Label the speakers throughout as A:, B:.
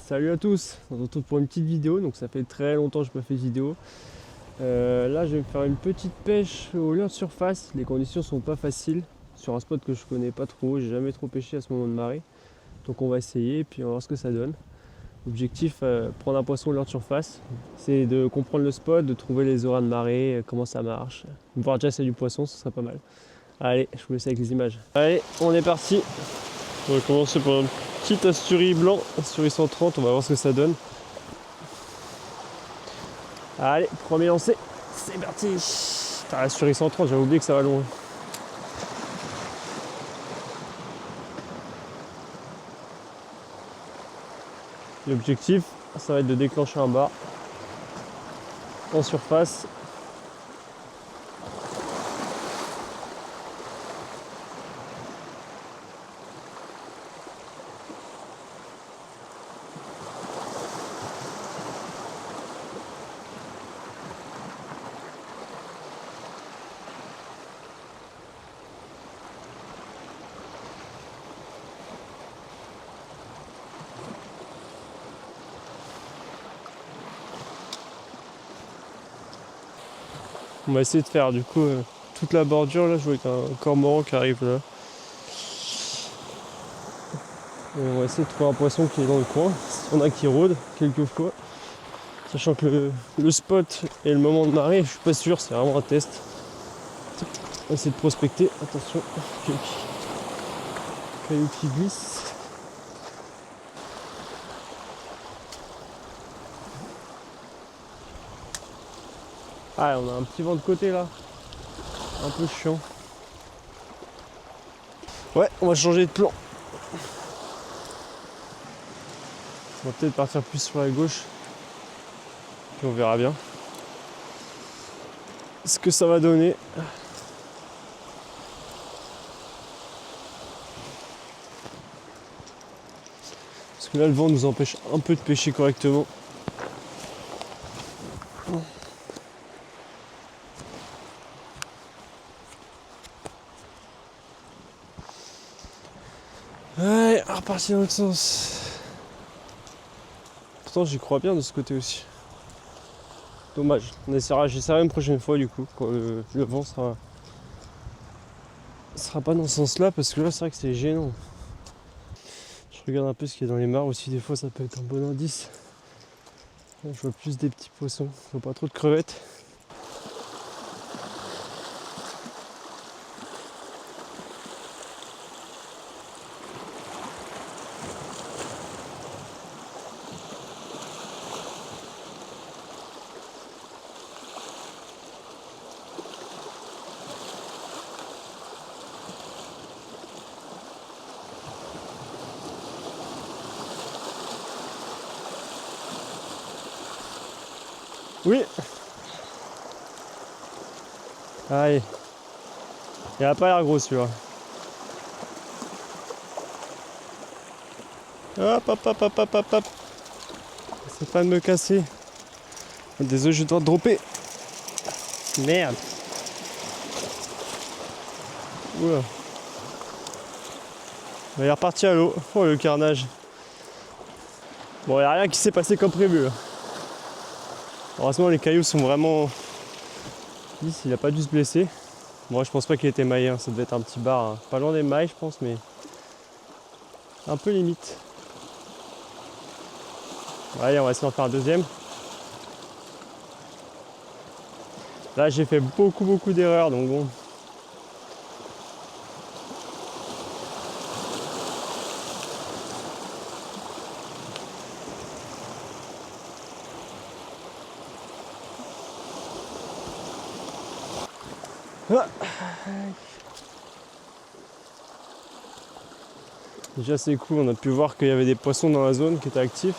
A: Salut à tous, on se retrouve pour une petite vidéo, donc ça fait très longtemps que je n'ai pas fait de vidéo. Là je vais me faire une petite pêche au leurre de surface, les conditions sont pas faciles, sur un spot que je connais pas trop, j'ai jamais trop pêché à ce moment de marée. Donc on va essayer et puis on va voir ce que ça donne. Objectif, prendre un poisson au leurre de surface, c'est de comprendre le spot, de trouver les horaires de marée, comment ça marche. Voir déjà s'il y a du poisson, ce serait pas mal. Allez, je vous laisse avec les images. Allez, on est parti. On va commencer par un petit asturie blanc, asturie 130, on va voir ce que ça donne. Allez, premier lancé, c'est parti. Putain, asturie 130, j'avais oublié que ça va loin. L'objectif, ça va être de déclencher un bar en surface. On va essayer de faire du coup toute la bordure là, je vois avec un cormoran qui arrive là. Et on va essayer de trouver un poisson qui est dans le coin, s'il y en a qui rôdent quelquefois. Sachant que le spot et le moment de marée, je suis pas sûr, c'est vraiment un test. On va essayer de prospecter, attention, caillou qui glisse. Ah, on a un petit vent de côté là, un peu chiant. Ouais, on va changer de plan. On va peut-être partir plus sur la gauche, puis on verra bien ce que ça va donner. Parce que là, le vent nous empêche un peu de pêcher correctement. Ouais, on reparti dans l'autre sens. Pourtant, j'y crois bien de ce côté aussi. Dommage. J'essaierai une prochaine fois du coup, quand le vent sera pas dans ce sens-là, parce que là, c'est vrai que c'est gênant. Je regarde un peu ce qu'il y a dans les mares aussi, des fois ça peut être un bon indice. Là, je vois plus des petits poissons, je vois pas trop de crevettes. Oui. Allez. Il a pas l'air gros celui-là. Hop hop hop hop hop hop hop. C'est pas de me casser. Désolé, je dois dropper. Merde. Oula. Il est reparti à l'eau. Oh le carnage. Bon, il n'y a rien qui s'est passé comme prévu. Heureusement, les cailloux sont vraiment lisses, il a pas dû se blesser. Moi, je pense pas qu'il était maillé, hein. Ça devait être un petit bar, hein. Pas loin des mailles, je pense, mais un peu limite. Allez, on va essayer d'en faire un deuxième. Là, j'ai fait beaucoup d'erreurs, donc bon. Ah. Déjà c'est cool, on a pu voir qu'il y avait des poissons dans la zone qui étaient actifs.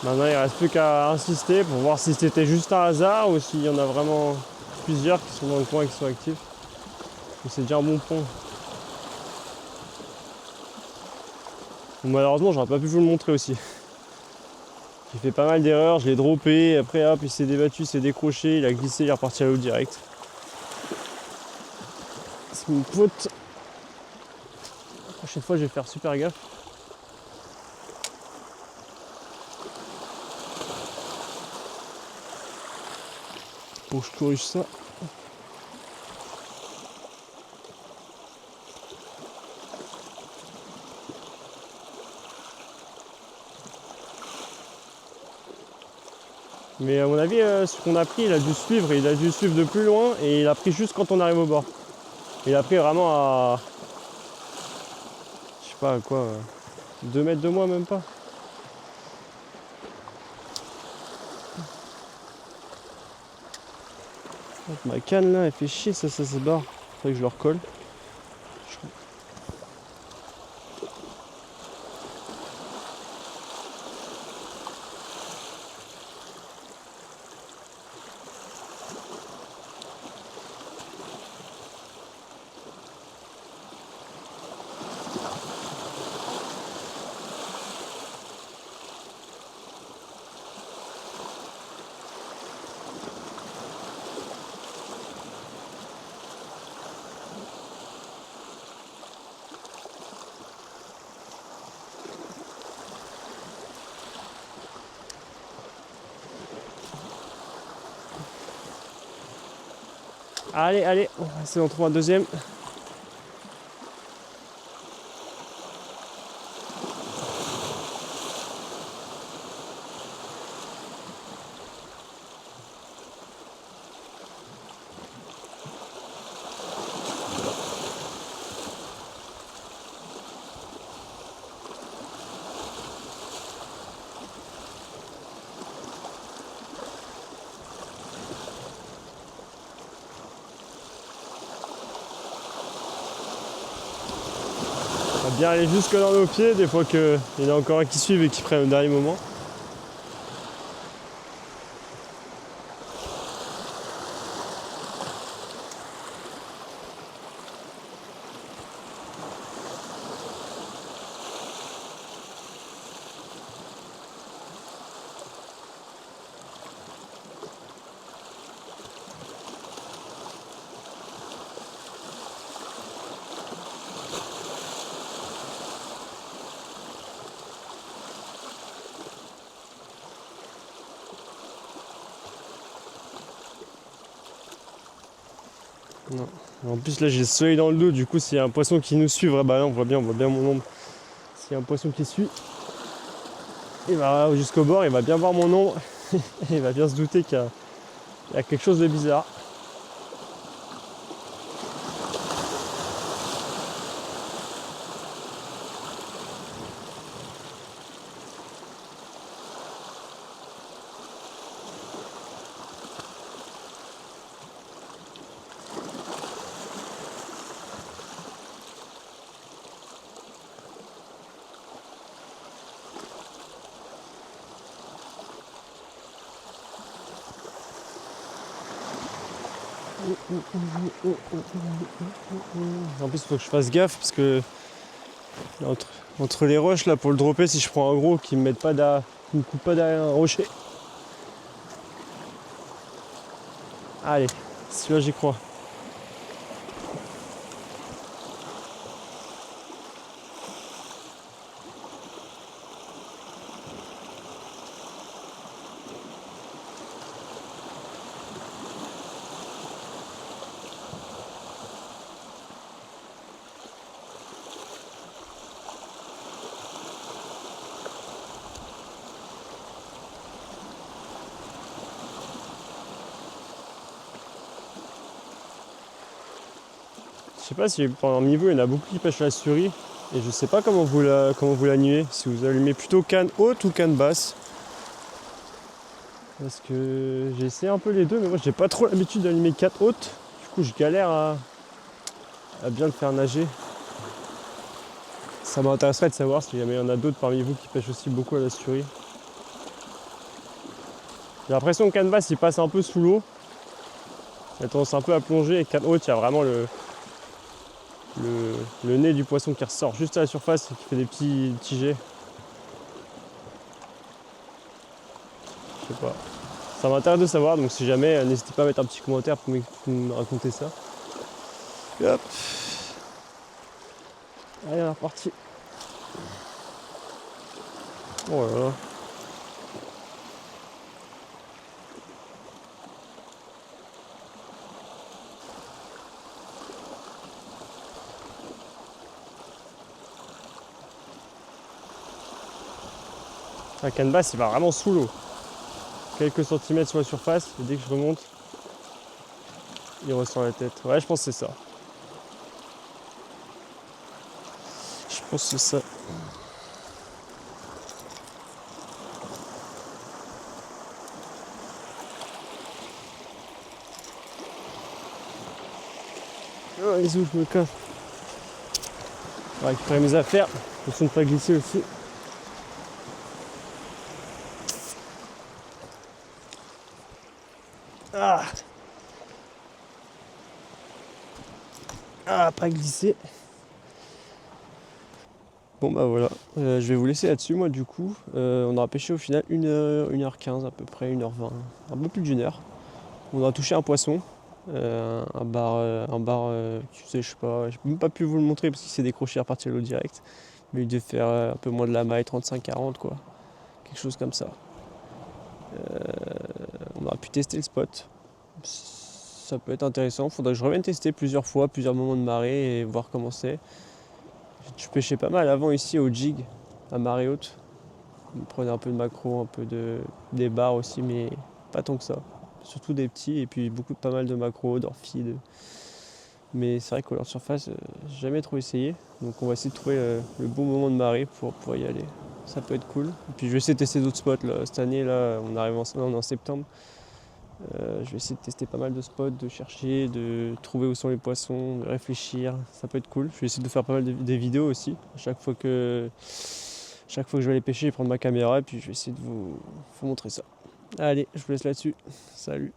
A: Maintenant il ne reste plus qu'à insister pour voir si c'était juste un hasard ou s'il y en a vraiment plusieurs qui sont dans le coin et qui sont actifs. C'est déjà un bon point. Malheureusement j'aurais pas pu vous le montrer aussi. J'ai fait pas mal d'erreurs, je l'ai droppé, après hop il s'est débattu, il s'est décroché, il a glissé, il est reparti à l'eau direct. ramasse mon pote. La prochaine fois, je vais faire super gaffe. Faut que je corrige ça. Mais à mon avis, ce qu'on a pris, il a dû suivre de plus loin et il a pris juste quand on arrive au bord. Il a pris vraiment à, je sais pas à quoi, 2 mètres de moi, même pas. Ma canne là, elle fait chier, ça se barre. Faudrait que je le recolle. Allez, allez, on va essayer d'en trouver un deuxième. On va bien aller jusque dans nos pieds, des fois qu'il y en a encore un qui suivent et qui prennent au dernier moment. Non. En plus là j'ai le soleil dans le dos, du coup s'il y a un poisson qui nous suit, bah là on voit bien mon ombre. S'il y a un poisson qui suit, il va jusqu'au bord, il va bien voir mon ombre, et il va bien se douter qu'il y a quelque chose de bizarre. En plus il faut que je fasse gaffe parce que entre les roches là pour le dropper, si je prends un gros qui me coupe pas derrière un rocher. Allez, celui-là j'y crois. Je sais pas si parmi vous il y en a beaucoup qui pêchent la surie et je sais pas comment vous l'animez, si vous allumez plutôt canne haute ou canne basse. Parce que j'ai essayé un peu les deux mais moi j'ai pas trop l'habitude d'allumer canne haute, du coup je galère à bien le faire nager. Ça m'intéresserait de savoir si jamais il y en a d'autres parmi vous qui pêchent aussi beaucoup à la surie. J'ai l'impression que canne basse il passe un peu sous l'eau. Il a tendance un peu à plonger et canne haute il y a vraiment le nez du poisson qui ressort juste à la surface et qui fait des petits jets. Je sais pas. Ça m'intéresse de savoir, donc si jamais, n'hésitez pas à mettre un petit commentaire pour me raconter ça. Et hop. Allez, on est reparti. Oh là là. La canne basse, il va vraiment sous l'eau. Quelques centimètres sur la surface, et dès que je remonte, il ressent la tête. Ouais, je pense que c'est ça. Je pense que c'est ça. Oh, les où je me casse. On va récupérer mes affaires. Attention de ne pas glisser aussi. Ah, pas glisser. Bon bah voilà, je vais vous laisser là-dessus moi du coup. On aura pêché au final 1h15 à peu près, 1h20, un peu plus d'une heure. On aura touché un poisson, un bar tu sais, je sais pas, j'ai même pas pu vous le montrer parce qu'il s'est décroché à partir de l'eau direct. Mais il devait faire un peu moins de la maille, 35-40 quoi, quelque chose comme ça. On aura pu tester le spot. Ça peut être intéressant, faudrait que je revienne tester plusieurs fois, plusieurs moments de marée et voir comment c'est. Je pêchais pas mal avant ici au jig, à marée haute. On prenait un peu de maquereau, un peu des bars aussi, mais pas tant que ça. Surtout des petits et puis pas mal de maquereaux, d'orphides. Mais c'est vrai qu'au leur surface, j'ai jamais trop essayé. Donc on va essayer de trouver le bon moment de marée pour y aller. Ça peut être cool. Et puis je vais essayer de tester d'autres spots là. Cette année là, on est en septembre. Je vais essayer de tester pas mal de spots, de chercher, de trouver où sont les poissons, de réfléchir. Ça peut être cool. Je vais essayer de faire pas mal des vidéos aussi. Chaque fois que je vais aller pêcher, je vais prendre ma caméra et puis je vais essayer de vous montrer ça. Allez, je vous laisse là-dessus. Salut.